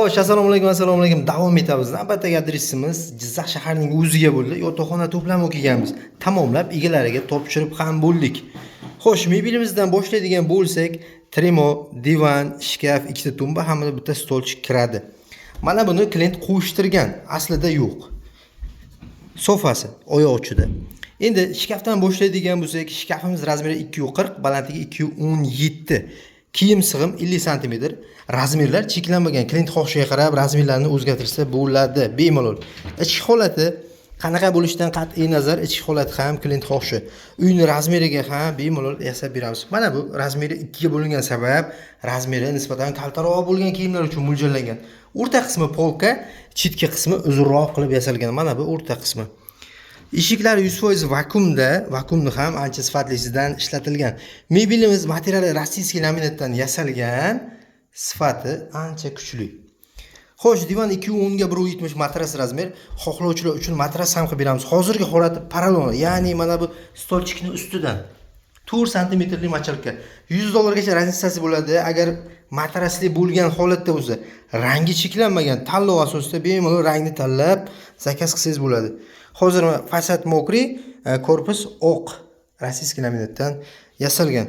Xo'sh, assalomu alaykum. Davom etamiz. Navbatdagi adresimiz Jizzax shaharining o'ziga bo'ldi. Yotoqxona to'plami kelganmiz. Tamomlab egalariga topshirib ham bo'ldik. Xo'sh, mebelimizdan boshlaydigan bo'lsak, tremo, divan, shkaf, ikkita tumba hamda bitta stolchik kiradi. Mana buni klient qo'shtirgan, aslida yo'q. Sofasi oyoq uchida. Endi shkafdan boshlaydigan bo'lsak, shkafimiz razmeri 240, balandligi 217. Kiyim sig'im 50 sm. Razmerlar cheklanmagan. Klient xohishiga qarab razmerlarni o'zgartirsa bo'ladi, bemalol. Ichki holati qanaqa bo'lishidan qat'iy nazar, ichki holati ham klient xohishi. Uyni razmeriga ham bemalol yasab beramiz. Mana bu razmeri 2 ga bo'lingan sabab, razmeri nisbatan kaltaroq bo'lgan kiyimlar uchun mo'ljallangan. O'rta qismi polka, chetki qismi uzunroq qilib yasalgan. Mana bu o'rta qismi. Eshiklari 100% vakuumda, vakuumni ham ancha sifatlisidan ishlatilgan. Mebelimiz materiali rossiyskiy laminatdan yasalgan, sifati ancha kuchli. Xo'sh, divan 210 ga 170 matras razmer, xohlovchilar uchun matras ham qilib beramiz. Hozirgi holati parallel, ya'ni mana bu stolchikning ustidan 4 sm lik machalka. $100 gacha razницasi bo'ladi. Agar matrasli bo'lgan holatda bo'lsa, rangi cheklanmagan, tanlov asosida bemalol rangni tanlab zakaz qilsangiz bo'ladi. Hozir fasad mokriy, korpus oq, rossiyskiy laminatdan yasalgan.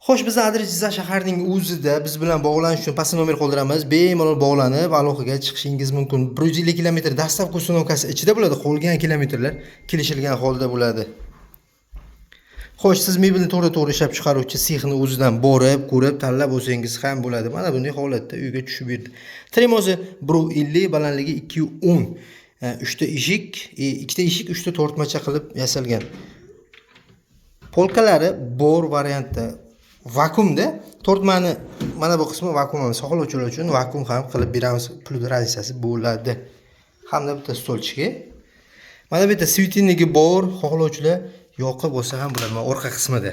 Xo'sh, bizning adres Jizzax shaharining o'zida. Biz bilan bog'lanish uchun pastda nomer qoldiramiz. Bemalol bog'lanib, aloqaga chiqishingiz mumkin. 150 km dastlabki uстановkasi ichida bo'ladi, qolgan kilometrlar kelishilgan holda bo'ladi. Xo'sh, siz mebelni to'g'ri ishlab chiqaruvchi sexni o'zidan borib, ko'rib, tanlab olsangiz ham bo'ladi. Mana bunday holatda uyga tushib berdi. Tremosi 150, balandligi 210. 3 ta eshik, 2 ta eshik, 3 ta tortmacha qilib yasalgan. Polkalari bor variantda vakuumda. Tortmani mana bu qismi vakuum, xohlovchilar uchun vakuum ham qilib beramiz. Pulda raziyasi bo'ladi. Hamda bitta stolchiki. Mana bu yerda svetiniga bor, xohlovchilar yoqib olsa ham bo'ladi. Mana orqa qismida.